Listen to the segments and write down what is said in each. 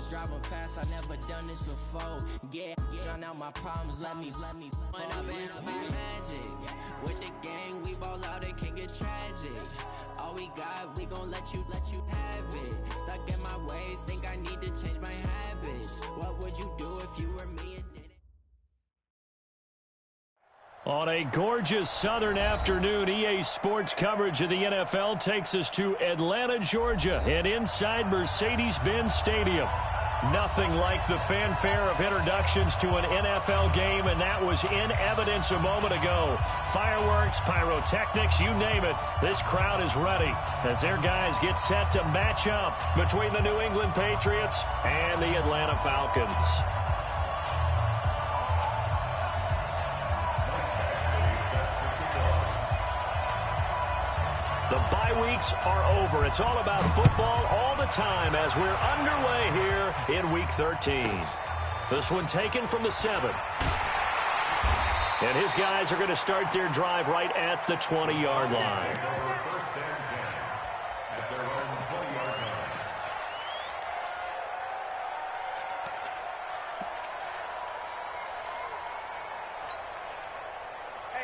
cars, driving fast, I never done this before. Yeah, drown out my problems, let me. When I've been magic. With the gang, we ball out, it can get tragic. All we got, we gon' let you have it. Stuck in my ways, think I need to change my habits. What would you do if you were me and did it? On a gorgeous southern afternoon, EA Sports coverage of the NFL takes us to Atlanta, Georgia, and inside Mercedes-Benz Stadium. Nothing like the fanfare of introductions to an NFL game, and that was in evidence a moment ago. Fireworks, pyrotechnics, you name it. This crowd is ready as their guys get set to match up between the New England Patriots and the Atlanta Falcons. The bye weeks are over. It's all about football all the time as we're underway here in Week 13. This one taken from the 7. And his guys are going to start their drive right at the 20-yard line.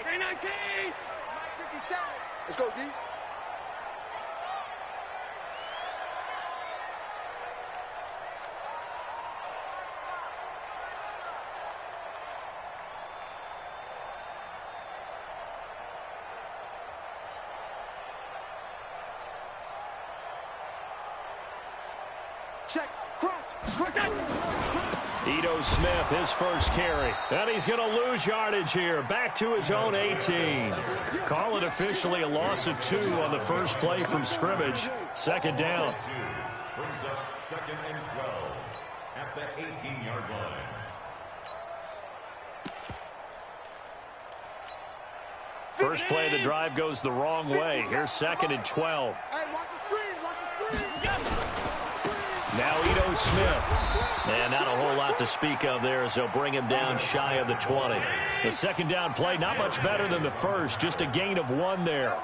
Hey, 19! 57! Let's go, D. Check, crunch, Ito Smith, his first carry. And he's going to lose yardage here. Back to his own 18. Call it officially a loss of 2 on the first play from scrimmage. Second down. Brings up 2nd and 12 at the 18-yard line. First play of the drive goes the wrong way. Here's 2nd and 12. Hey, watch the screen, watch the screen. Now Ito Smith. And not a whole lot to speak of there as they'll bring him down shy of the 20. The second down play, not much better than the first. Just a gain of 1 there.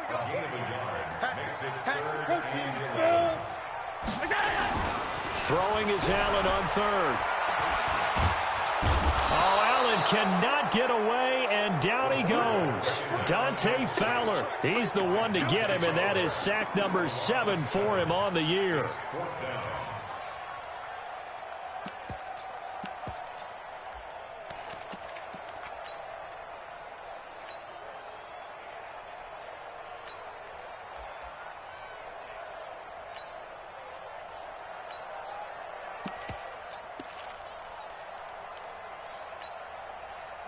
Throwing is Allen on 3rd. Oh, Allen cannot get away, and down he goes. Dante Fowler, he's the one to get him, and that is sack number 7 for him on the year.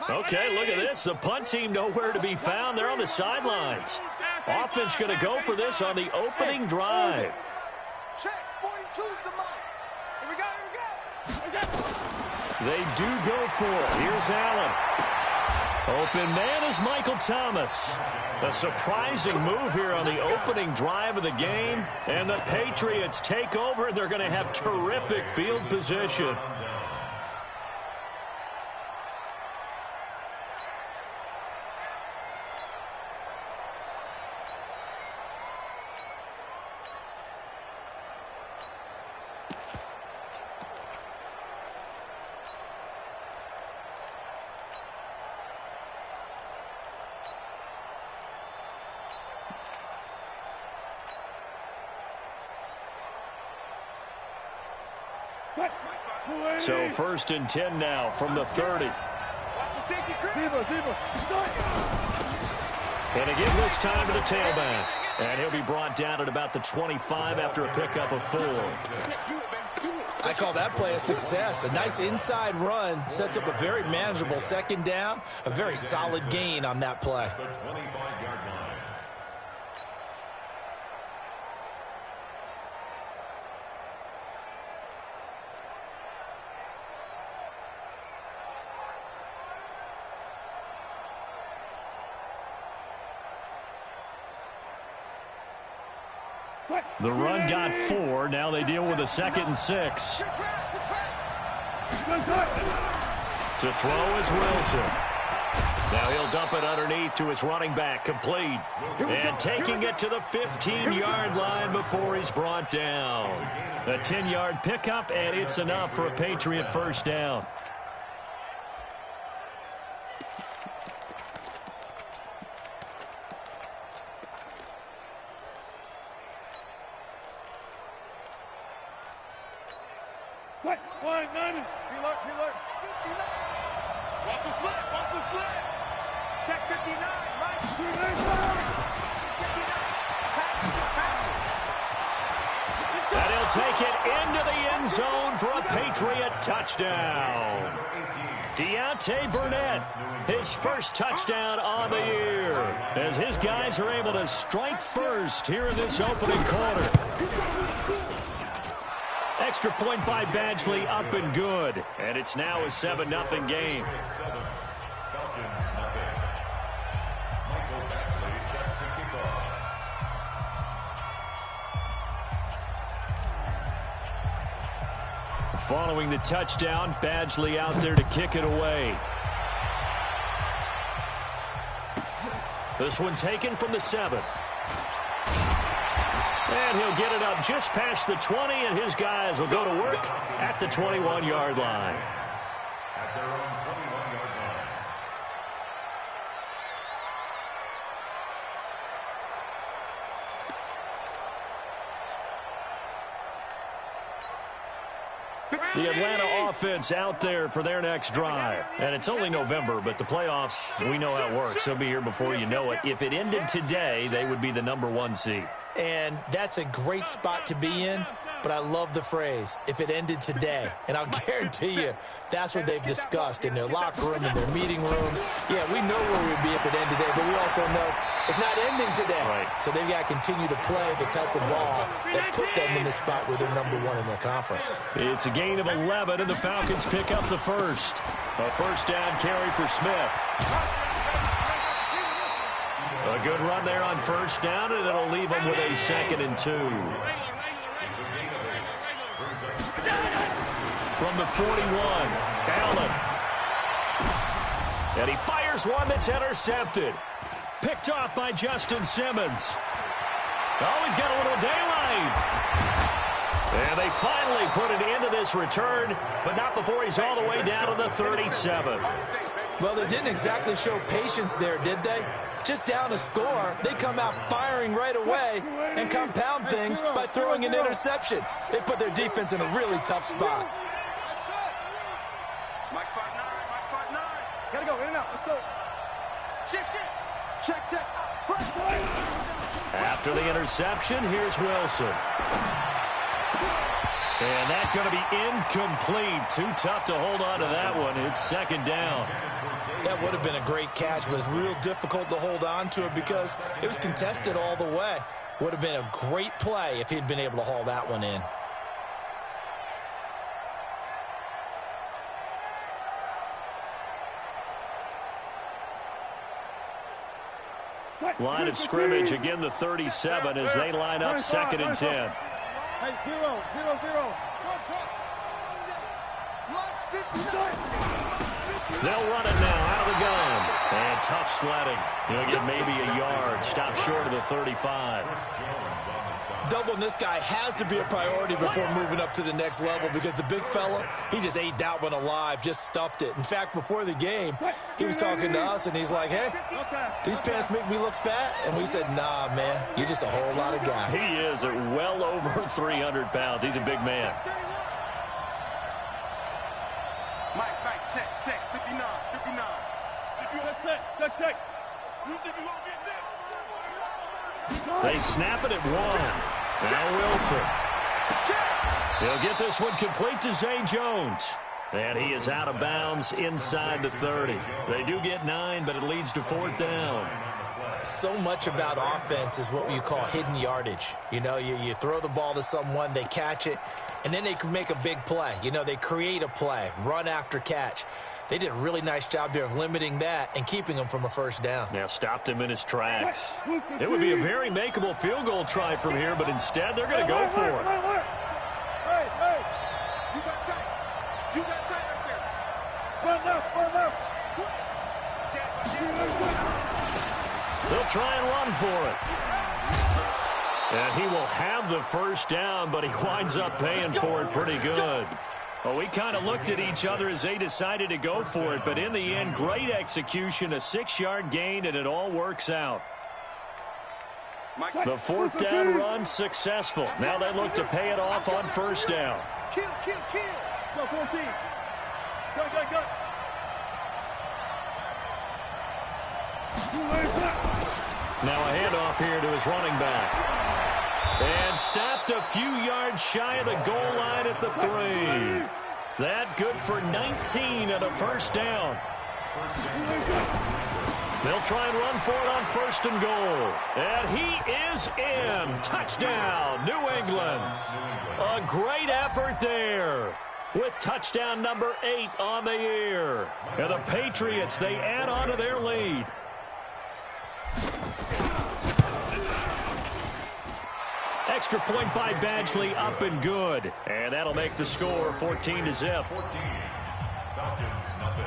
Okay, look at this. The punt team nowhere to be found. They're on the sidelines. Offense going to go for this on the opening drive. Check, 42's the mark. Here we go. They do go for it. Here's Allen. Open man is Michael Thomas. A surprising move here on the opening drive of the game. And the Patriots take over, and they're going to have terrific field position. So 1st and 10 now from the 30. And again this time to the tailback. And he'll be brought down at about the 25 after a pickup of 4. I call that play a success. A nice inside run sets up a very manageable second down. A very solid gain on that play. The 25-yard line. The run got 4. Now they deal with a 2nd and 6. To throw is Wilson. Now he'll dump it underneath to his running back, complete. And taking it to the 15-yard line before he's brought down. A 10-yard pickup, and it's enough for a Patriot first down. Watch the slip, watch the slip. Check 59, right? 59. And he'll take it into the end zone for a Patriot touchdown. Deontay Burnett, his first touchdown on the year, as his guys are able to strike first here in this opening quarter. Extra point by Badgley, up and good. And it's now a 7-0 game. Following the touchdown, Badgley out there to kick it away. This one taken from the 7. And he'll get it up just past the 20, and his guys will go to work at the 21-yard line. At their own 21-yard line. The Atlanta offense out there for their next drive. And it's only November, but the playoffs, we know how it works. They'll be here before you know it. If it ended today, they would be the #1 seed. And that's a great spot to be in, but I love the phrase, if it ended today. And I'll guarantee you, that's what they've discussed in their locker room, in their meeting rooms. Yeah, we know where we'd be if it ended today, but we also know it's not ending today. Right. So they've got to continue to play the type of ball that put them in the spot where they're #1 in their conference. It's a gain of 11, and the Falcons pick up the first. A first down carry for Smith. A good run there on first down, and it'll leave them with a 2nd and 2. From the 41, Allen. And he fires one that's intercepted. Picked off by Justin Simmons. Oh, he's got a little daylight. And they finally put an end to this return, but not before he's all the way down to the 37. Well, they didn't exactly show patience there, did they? Just down a score, they come out firing right away and compound things by throwing an interception. They put their defense in a really tough spot. Mike 5-9, Mike 5-9. Gotta go, in and out, let's go. Shift, shift. Check, check. After the interception, here's Wilson. And that's going to be incomplete. Too tough to hold on to that one. It's 2nd down. That would have been a great catch, but it's real difficult to hold on to it because it was contested all the way. Would have been a great play if he'd been able to haul that one in. Line of scrimmage, again the 37 as they line up 2nd and 10. Hey, 0, 0, 0. They'll run it now out of the gun. And tough sledding. He'll get maybe a yard. Stop short of the 35. Doubling this guy has to be a priority before moving up to the next level because the big fella, he just ate that one alive, just stuffed it. In fact, before the game, he was talking to us, and he's like, hey, these pants make me look fat? And we said, nah, man, you're just a whole lot of guy. He is at well over 300 pounds. He's a big man. Mike, check, check, 59, 59. Check. They snap it at 1. Now Wilson. He'll get this one complete to Zay Jones. And he is out of bounds inside the 30. They do get 9, but it leads to 4th down. So much about offense is what you call hidden yardage. You know, you throw the ball to someone, they catch it, and then they can make a big play. You know, they create a play, run after catch. They did a really nice job there of limiting that and keeping him from a first down. Now stopped him in his tracks. It would be a very makeable field goal try from here, but instead they're going to go for it. Hey, you got tight. You got tight right there. Run left. Check. They'll try and run for it. And he will have the first down, but he winds up paying for it pretty good. Well, we kind of looked at each other as they decided to go for it, but in the end, great execution, a 6-yard gain, and it all works out. The fourth down run successful. Now they look to pay it off on first down. Kill. Go, 14. Go. Now a handoff here to his running back. And stopped a few yards shy of the goal line at the 3. That good for 19 and a first down. They'll try and run for it on first and goal. And he is in. Touchdown, New England. A great effort there with touchdown number 8 on the year. And the Patriots, they add on to their lead. Extra point by Badgley, up and good. And that'll make the score 14-0. 14. Falcons, nothing.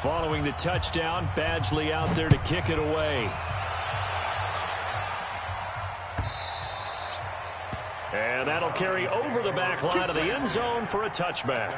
Following the touchdown, Badgley out there to kick it away. And that'll carry over the back line of the end zone for a touchback.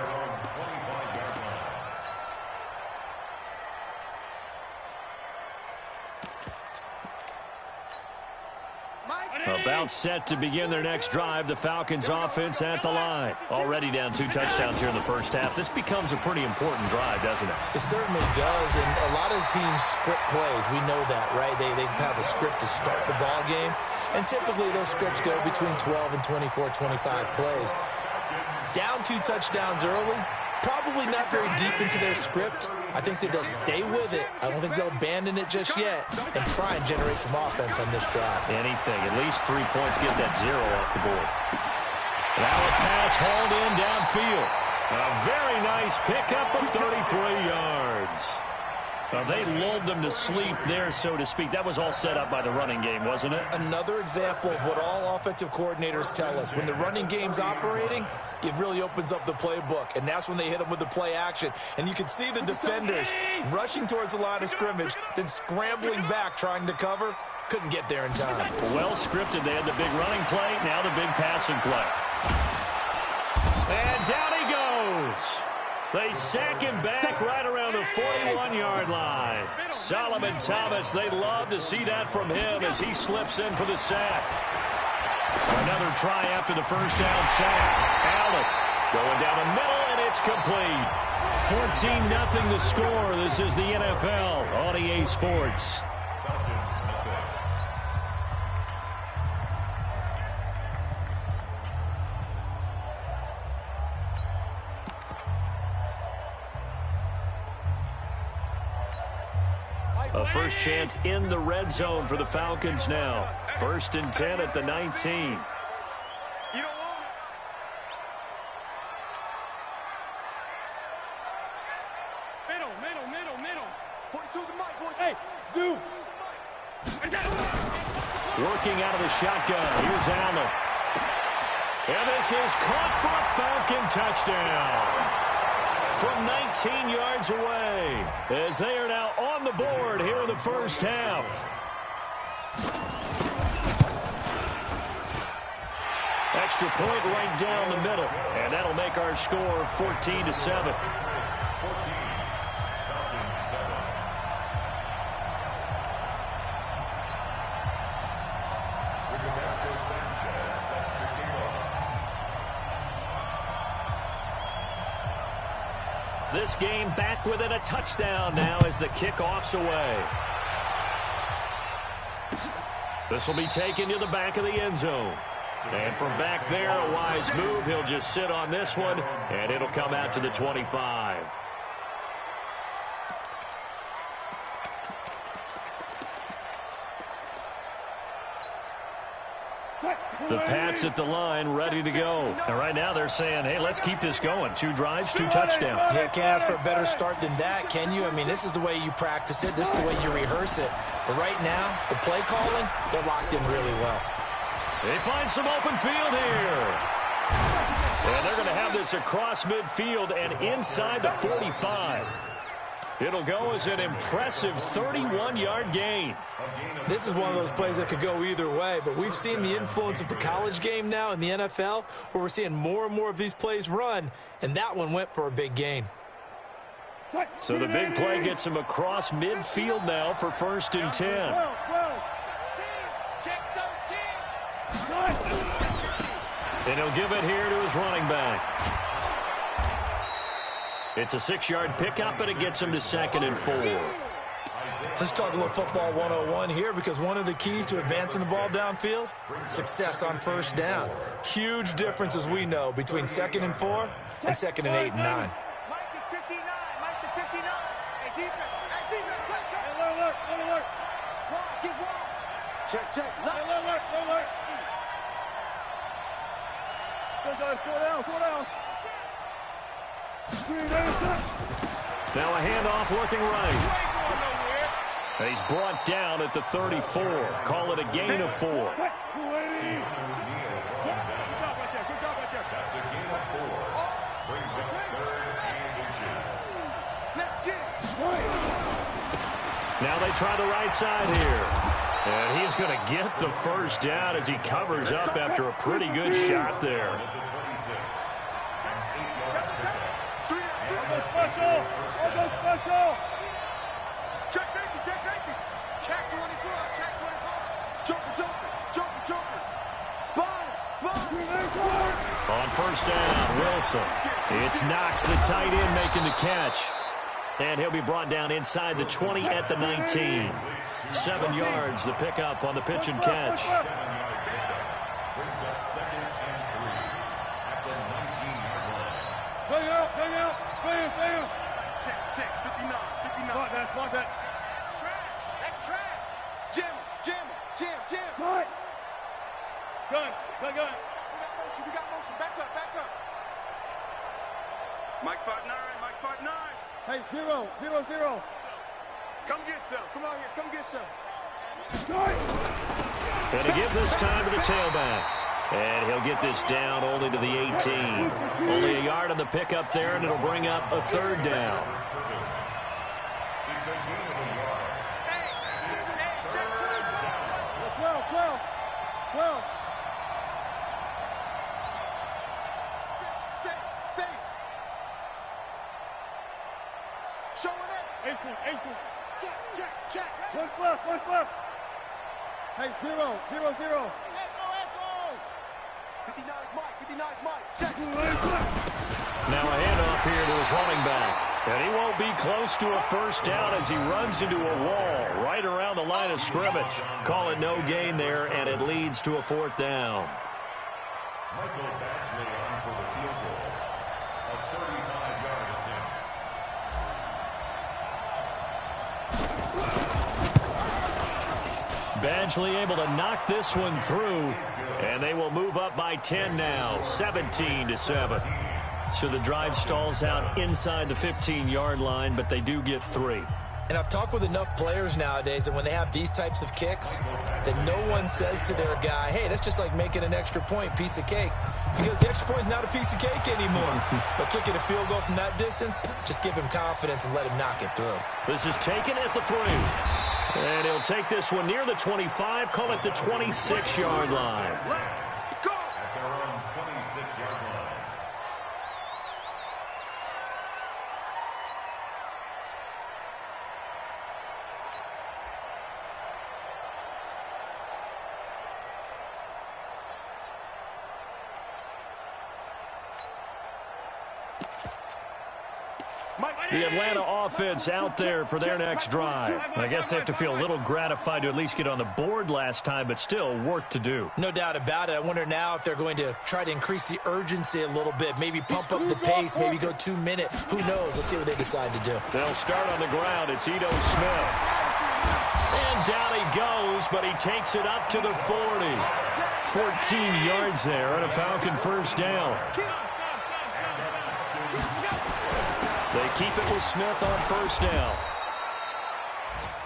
About set to begin their next drive, the Falcons offense at the line. Already down 2 touchdowns here in the first half. This becomes a pretty important drive, doesn't it? It certainly does, and a lot of teams script plays. We know that, right? They have a script to start the ball game, and typically those scripts go between 12 and 24, 25 plays. Down 2 touchdowns early, probably not very deep into their script. I think that they'll stay with it. I don't think they'll abandon it just yet and try and generate some offense on this drive. Anything. At least 3 points, get that 0 off the board. Now a pass hauled in downfield. A very nice pickup of 33 yards. They lulled them to sleep there, so to speak. That was all set up by the running game, wasn't it? Another example of what all offensive coordinators tell us. When the running game's operating, it really opens up the playbook, and that's when they hit them with the play action. And you can see the defenders rushing towards the line of scrimmage, then scrambling back, trying to cover. Couldn't get there in time. Well scripted. They had the big running play, now the big passing play. And down he goes. They sack him back right around the 41-yard line. Solomon Thomas, they'd love to see that from him as he slips in for the sack. Another try after the first down sack. Allen going down the middle, and it's complete. 14-0 the score. This is the NFL on EA Sports. A first chance in the red zone for the Falcons now. 1st and 10 at the 19. You don't want it. 42 to Mike, boys. Hey, Zoo. Working out of the shotgun. Here's Allen. And this is caught for a Falcon touchdown. From 19 yards away, as they are now on the board here in the first half. Extra point right down the middle, and that'll make our score 14-7. This game back within a touchdown now as the kickoff's away. This will be taken to the back of the end zone. And from back there, a wise move. He'll just sit on this one, and it'll come out to the 25. The Pats at the line, ready to go. And right now they're saying, hey, let's keep this going. 2 drives, 2 touchdowns. Yeah, can't ask for a better start than that, can you? I mean, this is the way you practice it. This is the way you rehearse it. But right now, the play calling, they're locked in really well. They find some open field here. And they're going to have this across midfield and inside the 45. It'll go as an impressive 31-yard gain. This is one of those plays that could go either way, but we've seen the influence of the college game now in the NFL, where we're seeing more and more of these plays run, and that one went for a big gain. So the big play gets him across midfield now for 1st and 10. And he'll give it here to his running back. It's a 6-yard pickup, and it gets him to 2nd and 4. Let's talk a little football 101 here, because one of the keys to advancing the ball downfield, success on 1st down. Huge difference, as we know, between 2nd and 4 and 2nd and 8 and 9. Mike is 59. Mike is 59. Hey, defense. Hey, defense. Let's go. Alert. Wrong. Get wrong. Check. Alert. Slow down. Now a handoff looking right. He's brought down at the 34. Call it a gain of 4. That's a gain of 4. Brings up 3rd and inches. Let's get it. Now they try the right side here. And he's going to get the 1st down as he covers up after a pretty good shot there. Special. Check safety. Check 24. Joker. Sponge. On 1st down, Wilson. It's Knox, the tight end, making the catch. And he'll be brought down inside the 20 at the 19. 7 yards, the pickup on the pitch and catch. 7-yard pickup. Brings up 2nd and 3 at the 19-yard line. Bring out. Check. 59. Block that. Trash. That's trash. Jam. Right. Gun. We got motion. Back up. Mike 5'9", Mike 5'9". Hey, 0. Come get some. Come out here. Come get some. Going to give this time to the tailback. And he'll get this down only to the 18. Only a yard on the pickup there, and it'll bring up a 3rd down. It's a gain of a yard. Well. Safe. Show it up. 8 Check. One left. Hey, 0. Let go. 59 Mike. Check. Now a handoff here to his running back. And he won't be close to a 1st down as he runs into a wall right around the line of scrimmage. Call it no gain there, and it leads to a 4th down. Michael Badgley on for the field goal. A 35-yard attempt. Badgley able to knock this one through, and they will move up by 10 now, 17-7. So the drive stalls out inside the 15-yard line, but they do get 3. And I've talked with enough players nowadays that when they have these types of kicks, that no one says to their guy, hey, that's just like making an extra point, piece of cake. Because the extra point is not a piece of cake anymore. But kicking a field goal from that distance, just give him confidence and let him knock it through. This is taken at the 3. And he'll take this one near the 25, call it the 26-yard line. At their own 26-yard line. The Atlanta offense out there for their next drive. I guess they have to feel a little gratified to at least get on the board last time, but still work to do. No doubt about it. I wonder now if they're going to try to increase the urgency a little bit, maybe pump up the pace, maybe go 2-minute. Who knows? Let's see what they decide to do. They'll start on the ground. It's Ito Smith. And down he goes, but he takes it up to the 40. 14 yards there on a Falcon first down. They keep it with Smith on first down.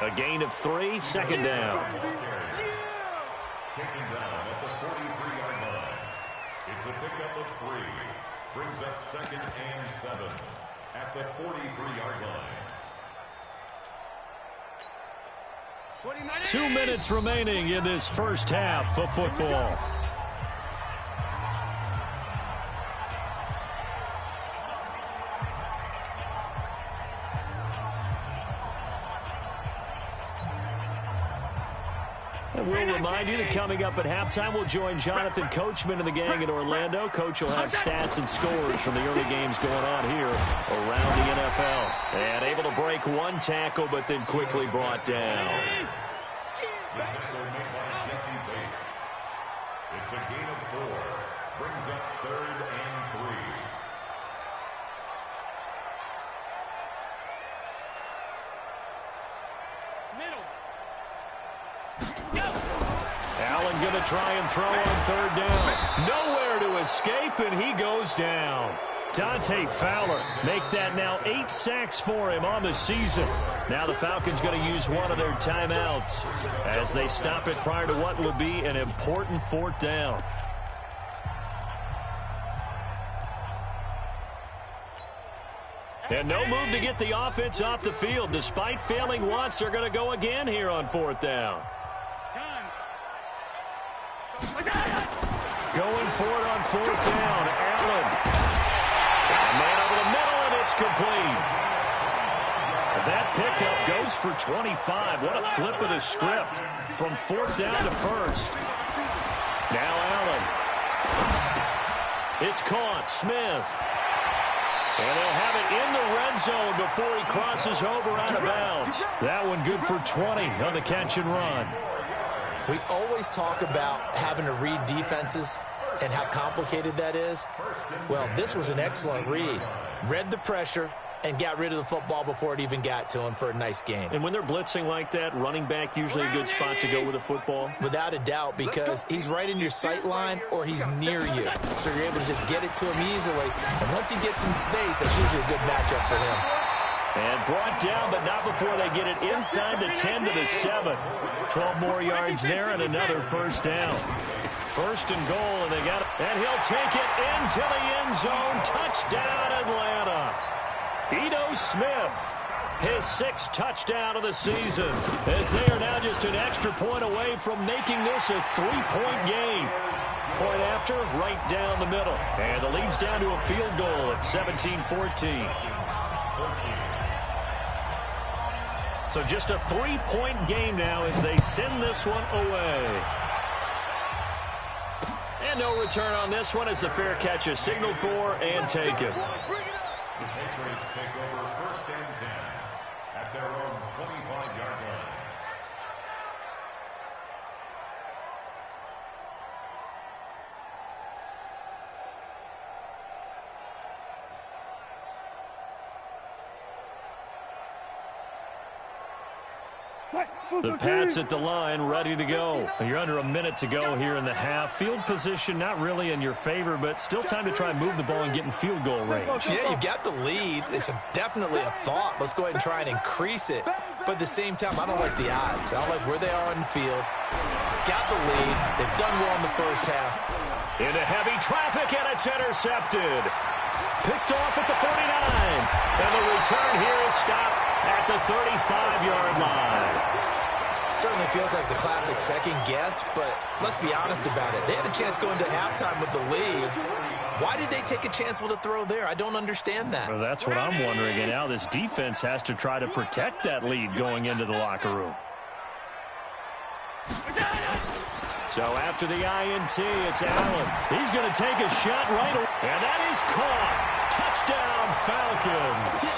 A gain of 3, second down. Taken down at the 43-yard line. It's a pickup of 3. Brings up second and 7 at the 43-yard line. 2 minutes remaining in this first half of football. And we'll remind you that coming up at halftime, we'll join Jonathan Coachman and the gang in Orlando. Coach will have stats and scores from the early games going on here around the NFL. And able to break one tackle, but then quickly brought down. The tackle made by Jesse Bates. It's a gain of 4. Brings up 3rd and 3. Allen going to try and throw on third down. Nowhere to escape, and he goes down. Dante Fowler make that now 8 sacks for him on the season. Now the Falcons going to use one of their timeouts as they stop it prior to what will be an important 4th down. And no move to get the offense off the field. Despite failing once, they're going to go again here on 4th down. Going for it on 4th down. Allen. Man over the middle, and it's complete. That pickup goes for 25. What a flip of the script from 4th down to 1st. Now Allen. It's caught. Smith. And they'll have it in the red zone before he crosses over out of bounds. That one good for 20 on the catch and run. We always talk about having to read defenses and how complicated that is. Well, this was an excellent read. Read the pressure and got rid of the football before it even got to him for a nice game. And when they're blitzing like that, running back usually a good spot to go with the football? Without a doubt, because he's right in your sight line or he's near you. So you're able to just get it to him easily. And once he gets in space, that's usually a good matchup for him. And brought down, but not before they get it inside the 10 to the 7. 12 more yards there and another first down. 1st and goal, and they got it. And he'll take it into the end zone. Touchdown, Atlanta. Ito Smith, his 6th touchdown of the season, as they are now just an extra point away from making this a 3-point game. Point after, right down the middle. And the lead's down to a field goal at 17-14. So just a 3-point game now as they send this one away. And no return on this one as the fair catch is signaled for and taken. The Patriots take over 1st and 10 at their own 25-yard line. The Pats at the line, ready to go. You're under a minute to go here in the half. Field position not really in your favor, but still time to try and move the ball and get in field goal range. Yeah, you've got the lead. It's definitely a thought. Let's go ahead and try and increase it. But at the same time, I don't like the odds. I don't like where they are on the field. Got the lead. They've done well in the first half. Into heavy traffic, and it's intercepted. Picked off at the 49. And the return here is stopped at the 35-yard line. Certainly feels like the classic second guess, but let's be honest about it. They had a chance going to halftime with the lead. Why did they take a chance with a throw there? I don't understand that. Well, that's what I'm wondering. And now this defense has to try to protect that lead going into the locker room. So after the INT, it's Allen. He's going to take a shot right away. And that is caught. Touchdown, Falcons.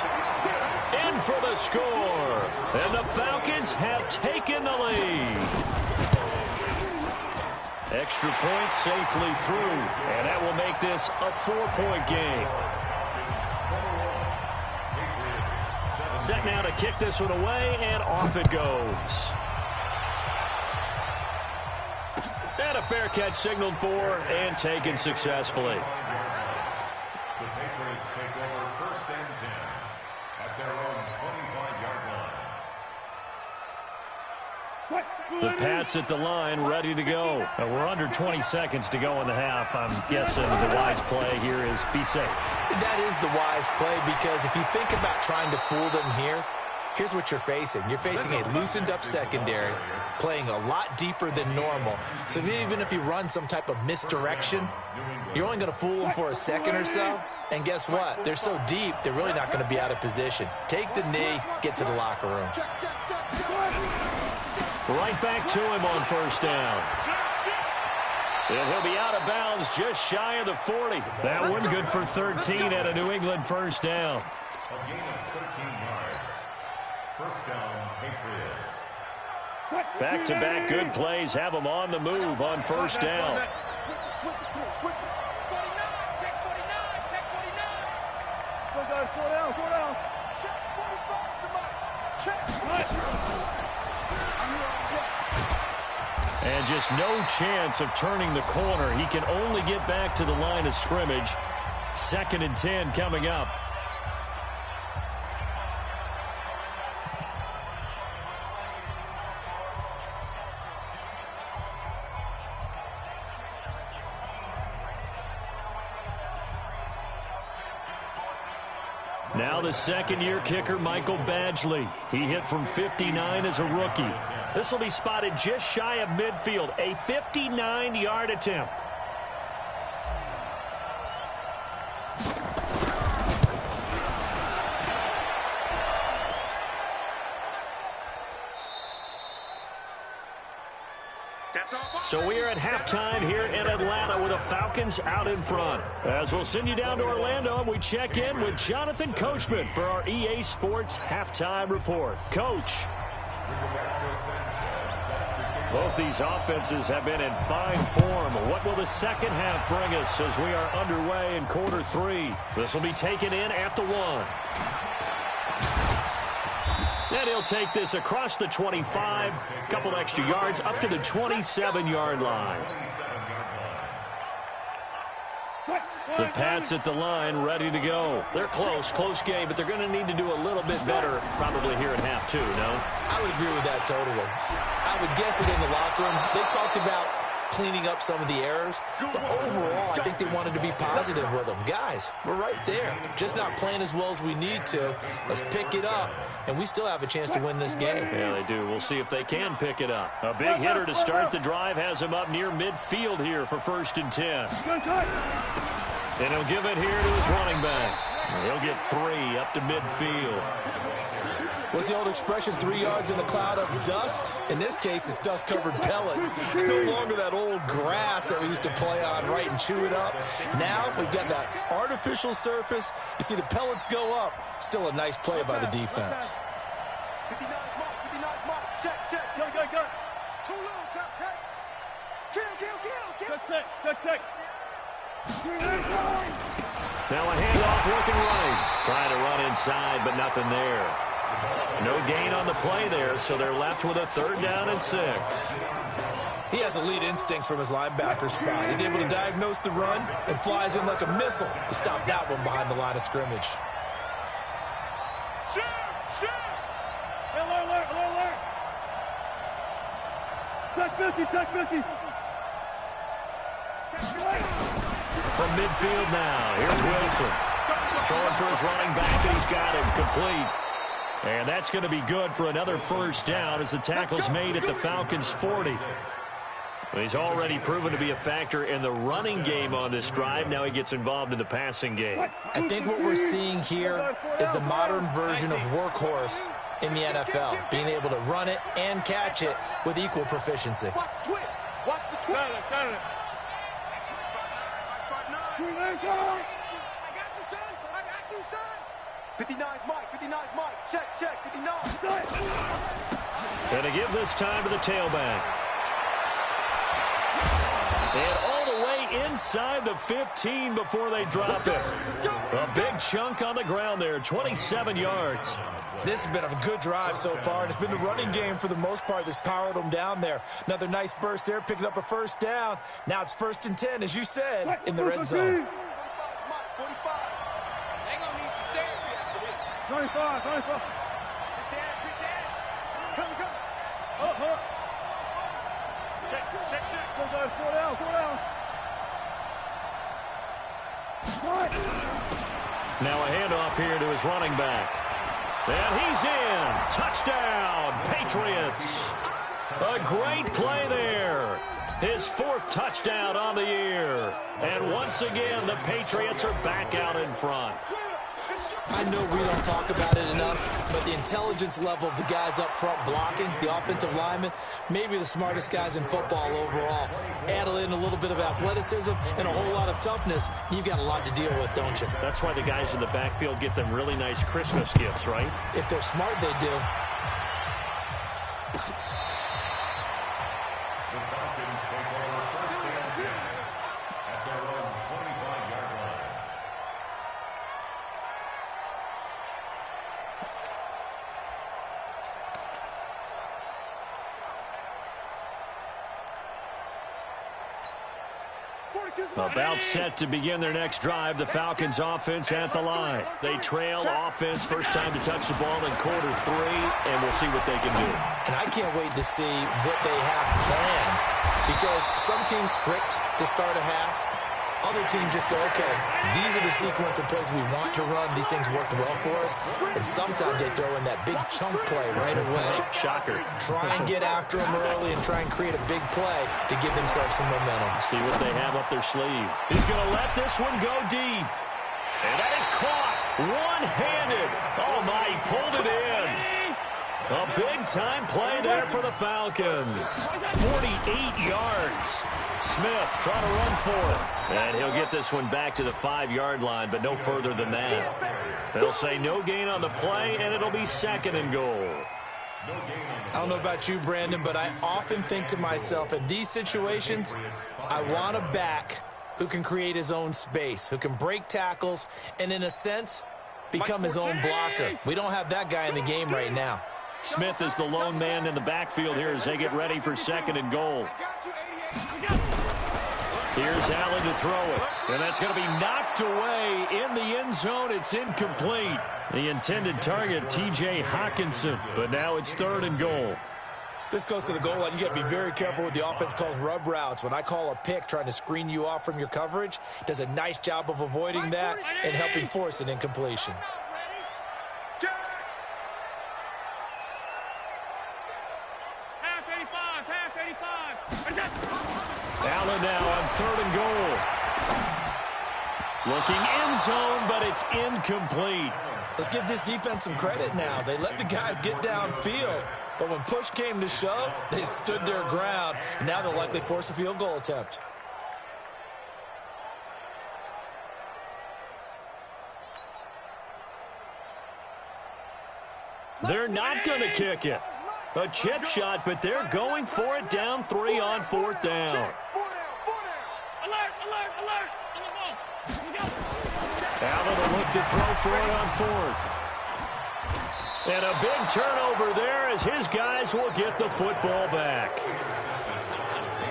In for the score. And the Falcons have taken the lead. Extra point safely through. And that will make this a 4-point game. Set now to kick this one away, and off it goes. And a fair catch signaled for and taken successfully. The Patriots take over 1st and 10 at their own 25-yard line. The Pats at the line, ready to go. We're under 20 seconds to go in the half. I'm guessing the wise play here is be safe. That is the wise play, because if you think about trying to fool them here, here's what you're facing. You're facing a loosened-up secondary, playing a lot deeper than normal. So even if you run some type of misdirection, you're only going to fool them for a second or so. And guess what? They're so deep, they're really not going to be out of position. Take the knee, get to the locker room. Right back to him on 1st down. And he'll be out of bounds just shy of the 40. That one good for 13 at a New England 1st down. A gain of 13 yards. 1st down, Patriots. Back-to-back good plays have them on the move on 1st down. Switch it. 49, check 49, check 49. Go down. Check 45, come on. Check. And just no chance of turning the corner. He can only get back to the line of scrimmage. 2nd and 10 coming up. Now the second-year kicker, Michael Badgley. He hit from 59 as a rookie. This will be spotted just shy of midfield. A 59-yard attempt. So we are at halftime here in Atlanta with the Falcons out in front. As we'll send you down to Orlando, and we check in with Jonathan Coachman for our EA Sports Halftime Report. Coach. Both these offenses have been in fine form. What will the second half bring us as we are underway in quarter 3? This will be taken in at the 1. And he'll take this across the 25, couple extra yards up to the 27-yard line. The Pats at the line, ready to go. They're close game, but they're going to need to do a little bit better probably here in half 2, no? I would agree with that totally. I would guess it in the locker room. They talked about cleaning up some of the errors, but overall, I think they wanted to be positive with them. Guys, we're right there. Just not playing as well as we need to. Let's pick it up, and we still have a chance to win this game. Yeah, they do. We'll see if they can pick it up. A big hitter to start the drive has him up near midfield here for 1st and 10. And he'll give it here to his running back. He'll get 3 up to midfield. What's the old expression, 3 yards in a cloud of dust? In this case, it's dust-covered pellets. It's no longer that old grass that we used to play on, right, and chew it up. Now we've got that artificial surface. You see the pellets go up. Still a nice play by the defense. 59 mark, check. Go. Too low, cut. Kill. Check. Now a handoff looking right. Trying to run inside, but nothing there. No gain on the play there, so they're left with a 3rd down and 6. He has elite instincts from his linebacker spot. He's able to diagnose the run and flies in like a missile to stop that one behind the line of scrimmage. Shoot! Alert! Check 50. From midfield now, here's Wilson. Throwing for his running back, and he's got him complete. And that's going to be good for another 1st down as the tackle's made at the Falcons' 40. He's already proven to be a factor in the running game on this drive. Now he gets involved in the passing game. I think what we're seeing here is the modern version of workhorse in the NFL, being able to run it and catch it with equal proficiency. Watch the twist. Got it. 59 Mike. Check. 59. And to give this time to the tailback. And all the way inside the 15 before they drop it. A big chunk on the ground there, 27 yards. This has been a good drive so far, and it's been the running game for the most part that's powered them down there. Another nice burst there, picking up a first down. Now it's 1st and 10, as you said, in the red zone. 95. Hold up. Check. Go, 4 down. Now a handoff here to his running back. And he's in. Touchdown, Patriots. A great play there. His 4th touchdown on the year. And once again, the Patriots are back out in front. I know we don't talk about it enough, but the intelligence level of the guys up front blocking, the offensive linemen, maybe the smartest guys in football overall. Add in a little bit of athleticism and a whole lot of toughness, you've got a lot to deal with, don't you? That's why the guys in the backfield get them really nice Christmas gifts, right? If they're smart, they do. About set to begin their next drive, the Falcons offense at the line. They trail offense, first time to touch the ball in quarter 3, and we'll see what they can do. And I can't wait to see what they have planned, because some teams script to start a half. Other teams just go, okay, these are the sequence of plays we want to run. These things worked well for us. And sometimes they throw in that big chunk play right away. Shocker. Try and get after them early and try and create a big play to give themselves some momentum. See what they have up their sleeve. He's going to let this one go deep. And that is caught one-handed. Oh, my, he pulled it in. A big-time play there for the Falcons. 48 yards. Smith trying to run for it. And he'll get this one back to the 5-yard line, but no further than that. They'll say no gain on the play, and it'll be 2nd and goal. I don't know about you, Brandon, but I often think to myself, in these situations, I want a back who can create his own space, who can break tackles, and in a sense, become his own blocker. We don't have that guy in the game right now. Smith is the lone man in the backfield here as they get ready for 2nd and goal. Here's Allen to throw it. And that's going to be knocked away in the end zone. It's incomplete. The intended target, T.J. Hockenson. But now it's 3rd and goal. This goes to the goal line. You got to be very careful with the offense calls rub routes. When I call a pick trying to screen you off from your coverage, does a nice job of avoiding that and helping force an incompletion. Allen now on 3rd and goal. Looking end zone, but it's incomplete. Let's give this defense some credit now. They let the guys get downfield, but when push came to shove, they stood their ground, and now they'll likely force a field goal attempt. They're not going to kick it. A chip shot, but they're going for it down 3 on 4th down. Allen will look to throw for it on 4th. And a big turnover there as his guys will get the football back.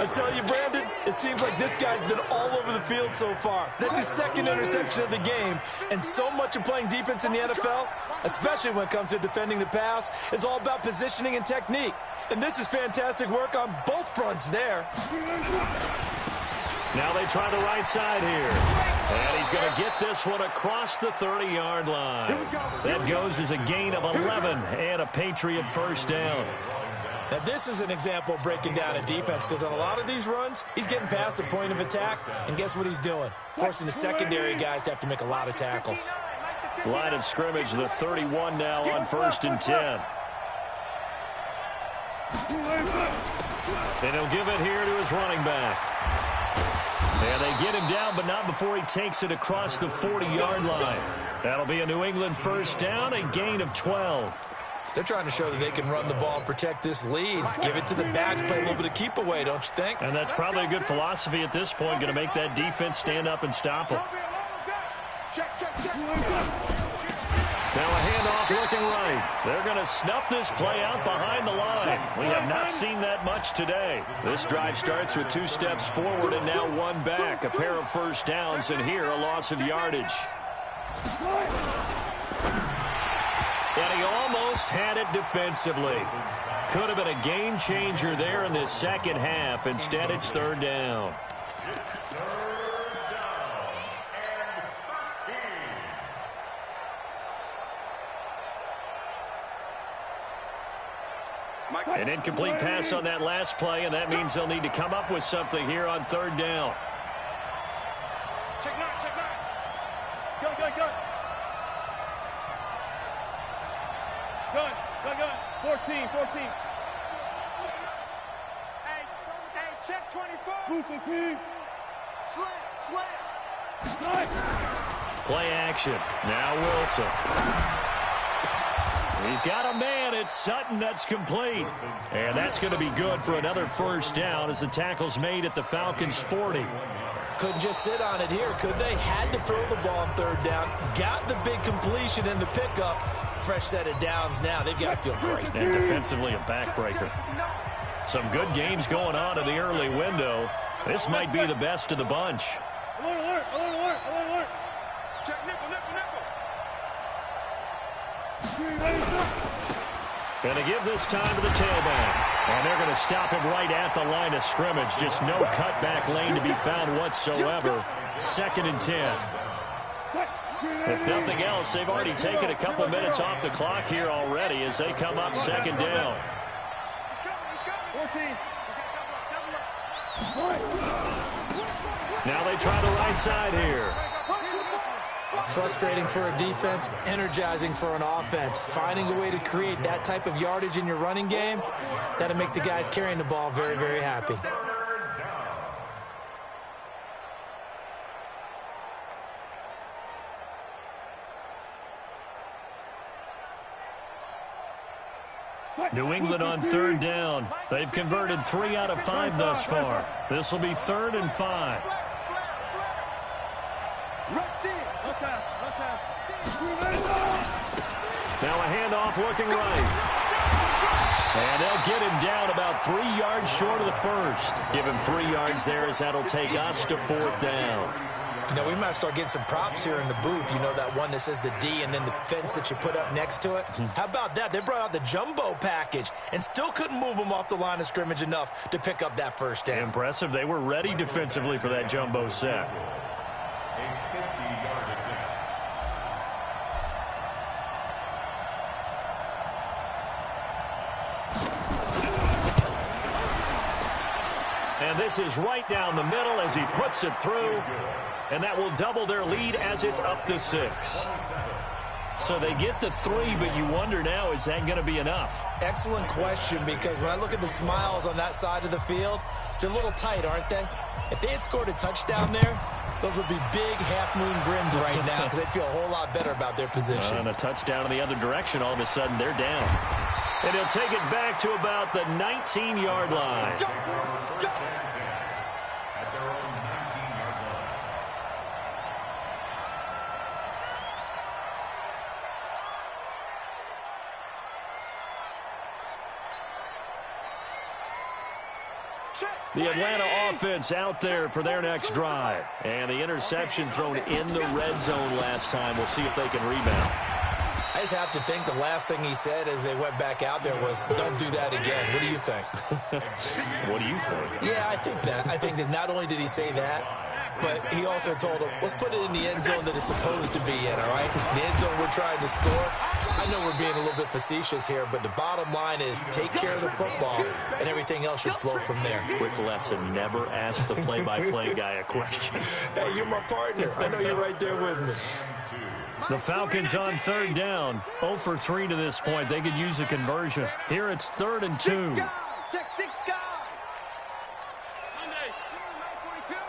I tell you, Brandon, it seems like this guy's been all over the field so far. That's his 2nd interception of the game. And so much of playing defense in the NFL, especially when it comes to defending the pass, is all about positioning and technique. And this is fantastic work on both fronts there. Now they try the right side here. And he's going to get this one across the 30-yard line. That goes as a gain of 11 and a Patriot first down. Now, this is an example of breaking down a defense, because on a lot of these runs, he's getting past the point of attack, and guess what he's doing? Forcing the secondary guys to have to make a lot of tackles. Line of scrimmage, the 31 now on 1st and 10. And he'll give it here to his running back. And they get him down, but not before he takes it across the 40-yard line. That'll be a New England first down, a gain of 12. They're trying to show that they can run the ball and protect this lead. Give it to the backs, play a little bit of keep away, don't you think? And that's probably a good philosophy at this point, going to make that defense stand up and stop them. Now a handoff looking right. They're going to snuff this play out behind the line. We have not seen that much today. This drive starts with 2 steps forward and now 1 back. A pair of first downs, and here a loss of yardage. And he almost had it defensively. Could have been a game changer there in this second half. Instead, it's 3rd down. An incomplete pass on that last play, and that means they'll need to come up with something here on 3rd down. Check 9, check 9. Go. Gun. 14. Hey, check 24. Slam. Play action. Now Wilson. He's got a man. It's Sutton. That's complete. And that's going to be good for another first down as the tackle's made at the Falcons' 40. Couldn't just sit on it here, could they? Had to throw the ball on 3rd down. Got the big completion in the pickup. Fresh set of downs now. They've got to feel great. And defensively, a backbreaker. Some good games going on in the early window. This might be the best of the bunch. Alert. Check nickel. Going to give this time to the tailback. And they're going to stop him right at the line of scrimmage. Just no cutback lane to be found whatsoever. 2nd and 10. If nothing else, they've already taken a couple minutes off the clock here already as they come up 2nd down. Now they try the right side here. Frustrating for a defense, energizing for an offense. Finding a way to create that type of yardage in your running game, that'll make the guys carrying the ball very, very happy. New England on 3rd down. They've converted 3 out of 5 thus far. This will be 3rd and 5. Now a handoff looking right. And they'll get him down about 3 yards short of the first. Give him 3 yards there as that'll take us to 4th down. You know, we might start getting some props here in the booth. You know, that one that says the D and then the fence that you put up next to it? How about that? They brought out the jumbo package and still couldn't move them off the line of scrimmage enough to pick up that first down. Impressive. They were ready defensively for that jumbo set. And this is right down the middle as he puts it through. And that will double their lead as it's up to 6. So they get to 3, but you wonder now, is that going to be enough? Excellent question, because when I look at the smiles on that side of the field, they're a little tight, aren't they? If they had scored a touchdown there, those would be big half-moon grins right now because they'd feel a whole lot better about their position. And a touchdown in the other direction, all of a sudden they're down. And he'll take it back to about the 19-yard line. The Atlanta offense out there for their next drive. And the interception thrown in the red zone last time. We'll see if they can rebound. I just have to think the last thing he said as they went back out there was, don't do that again. What do you think? What do you think? Yeah, I think that. I think that not only did he say that, but he also told him, let's put it in the end zone that it's supposed to be in, all right? The end zone we're trying to score. I know we're being a little bit facetious here, but the bottom line is take care of the football, and everything else should flow from there. Quick lesson, never ask the play-by-play guy a question. Hey, you're my partner. I know you're right there with me. The Falcons on 3rd down. 0 for 3 to this point. They could use a conversion. Here it's 3rd and 2. Check 6 guys. Monday. 942.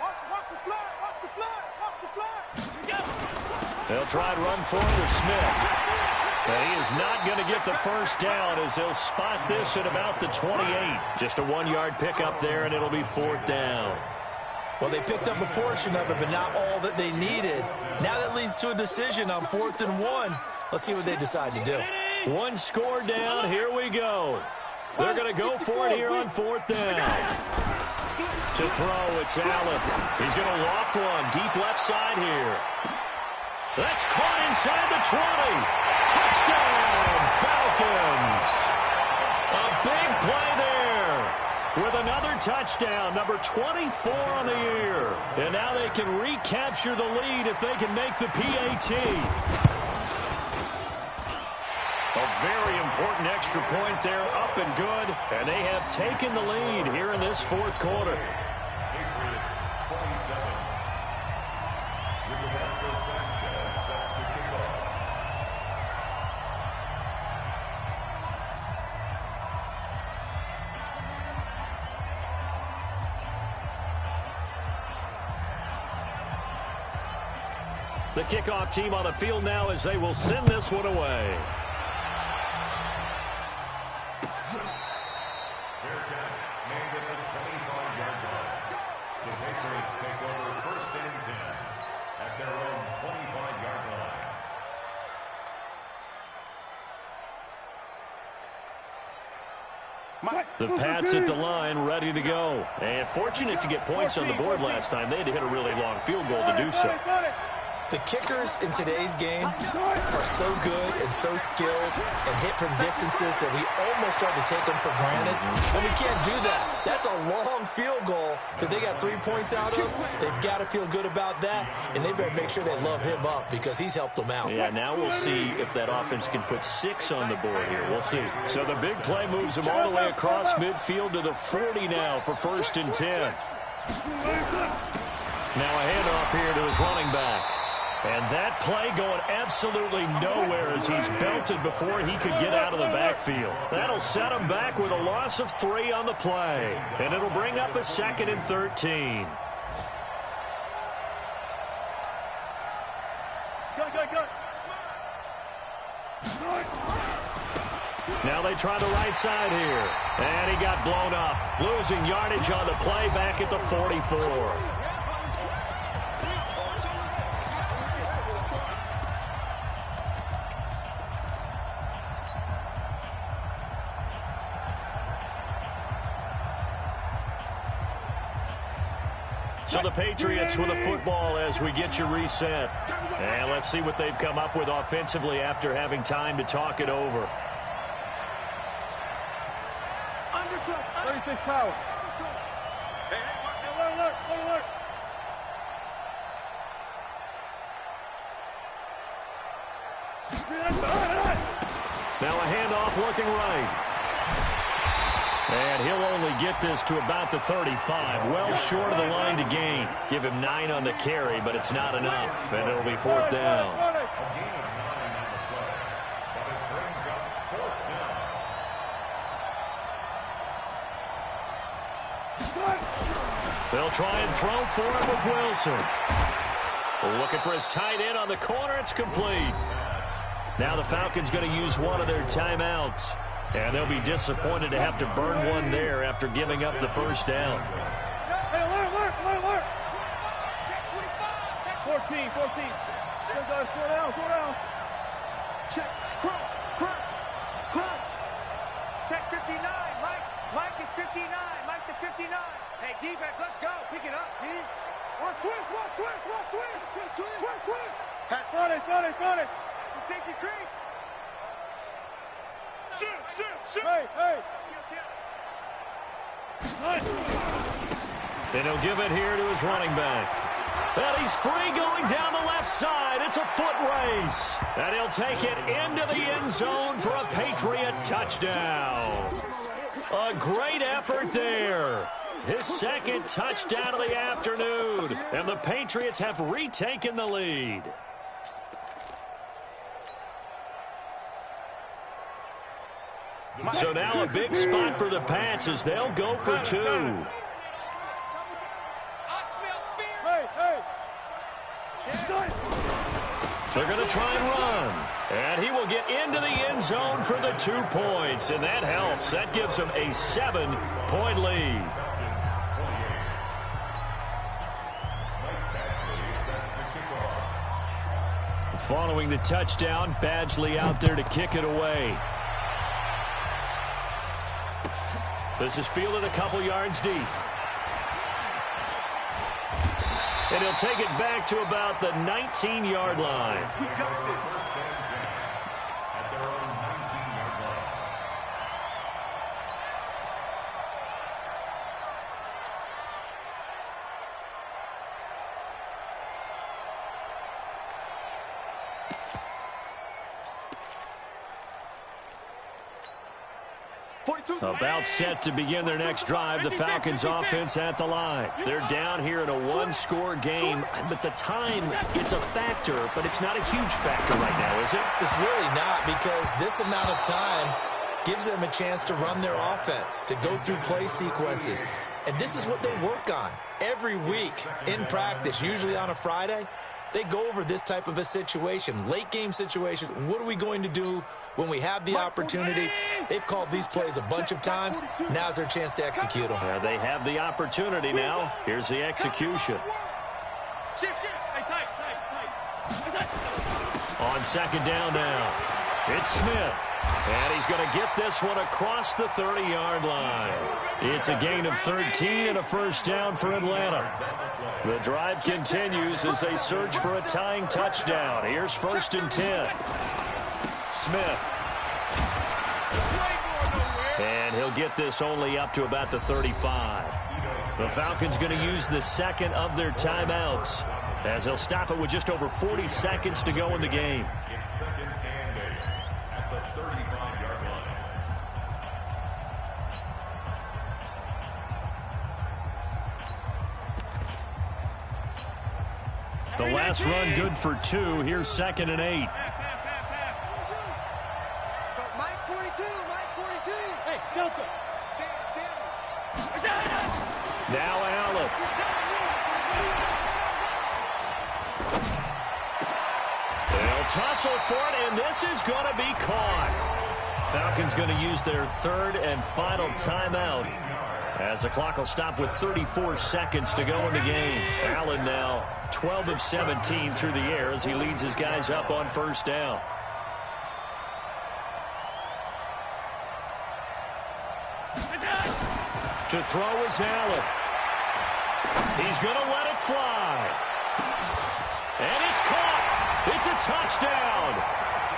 Watch the flag. Watch the flag. Watch the flag. They'll try and run forward with Smith. And he is not going to get the first down as he'll spot this at about the 28. Just a 1-yard pickup there, and it'll be 4th down. Well, they picked up a portion of it, but not all that they needed. Now that leads to a decision on 4th and 1. Let's see what they decide to do. 1 score down. Here we go. They're going to go for it here on 4th down. To throw, it's Allen. He's going to loft one. Deep left side here. That's caught inside the 20. Touchdown, Falcons. A big play there with another touchdown, number 24 on the year. And now they can recapture the lead if they can make the PAT. A very important extra point there, up and good. And they have taken the lead here in this 4th quarter. Patriots 27. Rigoberto Sanchez set to kick off. The kickoff team on the field now as they will send this one away. Fair catch made at the 25-yard line. The Patriots take over 1st and 10 at their own 25-yard line. The Pats at the line, ready to go. And fortunate to get points on the board last time. They had to hit a really long field goal to do so. The kickers in today's game are so good and so skilled and hit from distances that we almost start to take them for granted. And we can't do that. That's a long field goal that they got 3 points out of. They've got to feel good about that, and they better make sure they love him up because he's helped them out. Yeah, now we'll see if that offense can put 6 on the board here. We'll see. So the big play moves them all the way across midfield to the 40 now for 1st and 10. Now a handoff here to his running back. And that play going absolutely nowhere as he's belted before he could get out of the backfield. That'll set him back with a loss of 3 on the play. And it'll bring up a 2nd and 13. Go. Now they try the right side here. And he got blown up. Losing yardage on the play back at the 44. So the Patriots with a football as we get you reset. And let's see what they've come up with offensively after having time to talk it over. Undercut. 36 power. Hey, watch it. Alert. Now a handoff looking right. And he'll only get this to about the 35. Well short of the line to gain. Give him 9 on the carry, but it's not enough. And it'll be 4th down. A gain of 9 on the play, but it brings up 4th down. They'll try and throw for it with Wilson. Looking for his tight end on the corner. It's complete. Now the Falcons going to use one of their timeouts. And they'll be disappointed to have to burn one there after giving up the first down. Hey, alert. 14. Still got 4 down. Check. Crouch. Check 59. Mike is 59. Mike the 59. Hey, D-back, let's go. Pick it up, D. Watch twist. Front it. It's a safety creep. Shoot. Hey. And he'll give it here to his running back. And he's free going down the left side. It's a foot race. And he'll take it into the end zone for a Patriot touchdown. A great effort there. His 2nd touchdown of the afternoon. And the Patriots have retaken the lead. So now a big spot for the Pats as they'll go for 2. They're going to try and run. And he will get into the end zone for the 2 points, and that helps. That gives him a 7-point lead. Following the touchdown, Badgley out there to kick it away. This is fielded a couple yards deep. And he'll take it back to about the 19-yard line. About set to begin their next drive. The Falcons offense at the line. They're down here in a one-score game, but the time, it's a factor, but it's not a huge factor right now, is it? It's really not, because this amount of time gives them a chance to run their offense, to go through play sequences. And this is what they work on every week in practice, usually on a Friday. They go over this type of a situation, late game situation. What are we going to do when we have the opportunity? They've called these plays a bunch of times. Now's their chance to execute them. Yeah, they have the opportunity now. Here's the execution. On second down now, it's Smith. And he's going to get this one across the 30-yard line. It's a gain of 13 and a first down for Atlanta. The drive continues as they search for a tying touchdown. Here's 1st and 10. Smith. And he'll get this only up to about the 35. The Falcons going to use the second of their timeouts as they'll stop it with just over 40 seconds to go in the game. The last run good for 2. Here's 2nd and 8. Mike 42, Mike 42. Hey, Delta. Now Allen. They'll tussle for it, and this is going to be caught. Falcons going to use their 3rd and final timeout, as the clock will stop with 34 seconds to go in the game. Allen now 12 of 17 through the air as he leads his guys up on 1st down. To throw is Allen. He's going to let it fly. And it's caught. It's a touchdown.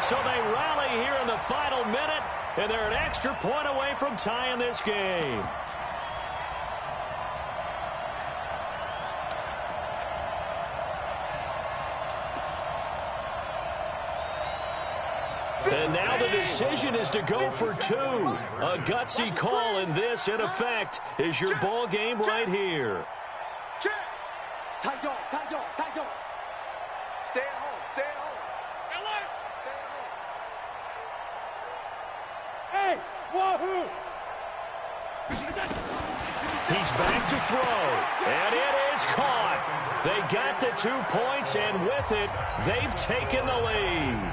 So they rally here in the final minute, and they're an extra point away from tying this game. And now the decision is to go for 2. A gutsy call, and this, in effect, is your ball game right here. Check. Tight dog, tight dog, tight dog. Stay at home, stay at home. Alert. Stay at home. Hey, wahoo! He's back to throw, and it is caught. They got the 2 points, and with it, they've taken the lead.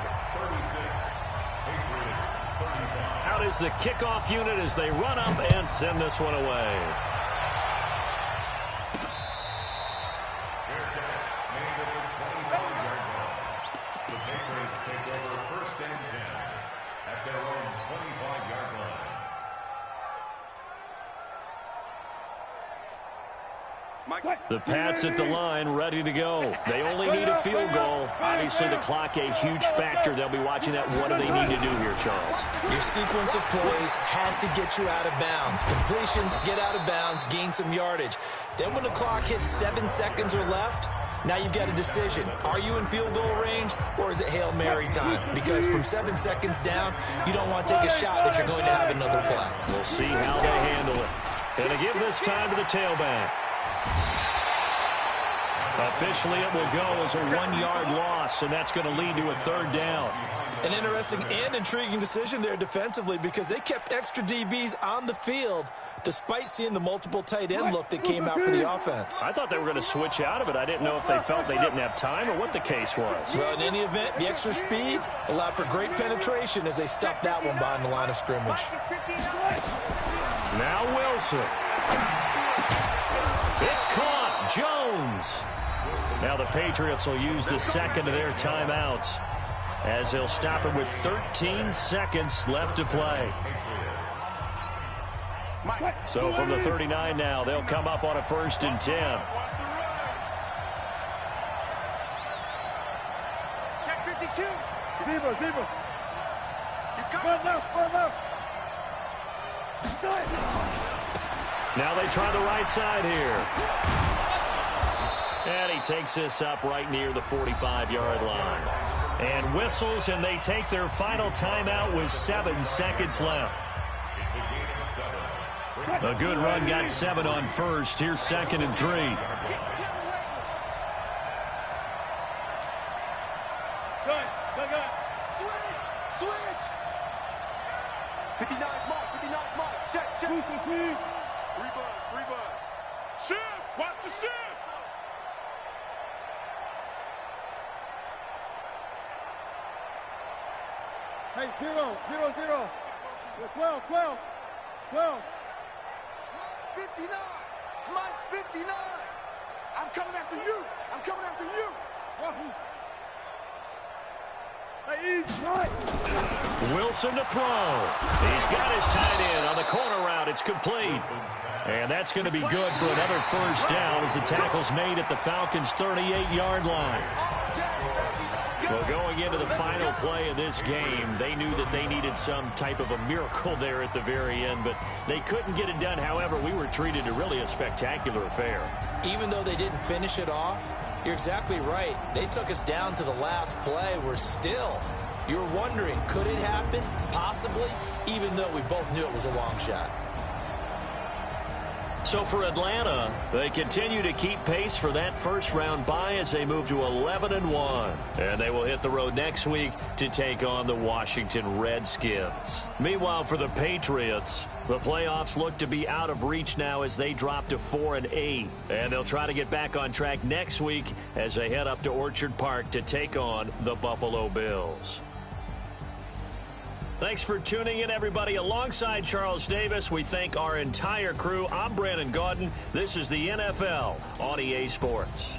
Out is the kickoff unit as they run up and send this one away. The Patriots take over 1st and 10 at their own 25-yard line. The Pats at the line, ready to go. They only need a field goal. Obviously, the clock a huge factor. They'll be watching that. What do they need to do here, Charles? Your sequence of plays has to get you out of bounds. Completions, get out of bounds, gain some yardage. Then when the clock hits 7 seconds or left, now you've got a decision. Are you in field goal range, or is it Hail Mary time? Because from 7 seconds down, you don't want to take a shot that you're going to have another play. We'll see how they handle it. And to give this time to the tailback. Officially, it will go as a 1-yard loss, and that's going to lead to a 3rd down. An interesting and intriguing decision there defensively because they kept extra DBs on the field despite seeing the multiple tight end look that came out for the offense. I thought they were going to switch out of it. I didn't know if they felt they didn't have time or what the case was. Well, in any event, the extra speed allowed for great penetration as they stuffed that one behind the line of scrimmage. Now Wilson. It's caught. Jones. Now the Patriots will use the second of their timeouts as they'll stop it with 13 seconds left to play. So from the 39 now, they'll come up on a 1st and 10. Check 52. Zebra. Run left. Now they try the right side here. And he takes this up right near the 45-yard line. And whistles, and they take their final timeout with 7 seconds left. A good run, got 7 on first. Here's 2nd and 3. Good. Switch. 59 Mike. Check. 3 bud. Shift. Watch the shift. Hey, 0. 12. 59. Mike's 59. I'm coming after you. Hey, right. Wilson to throw. He's got his tight end on the corner route. It's complete. And that's going to be good for another 1st down as the tackle's made at the Falcons' 38-yard line. Well, going into the final play of this game, they knew that they needed some type of a miracle there at the very end, but they couldn't get it done. However, we were treated to really a spectacular affair. Even though they didn't finish it off, you're exactly right. They took us down to the last play. You were wondering, could it happen? Possibly, even though we both knew it was a long shot. So for Atlanta, they continue to keep pace for that first-round bye as they move to 11-1. And they will hit the road next week to take on the Washington Redskins. Meanwhile, for the Patriots, the playoffs look to be out of reach now as they drop to 4-8. And they'll try to get back on track next week as they head up to Orchard Park to take on the Buffalo Bills. Thanks for tuning in, everybody. Alongside Charles Davis, we thank our entire crew. I'm Brandon Gaudin. This is the NFL on EA Sports.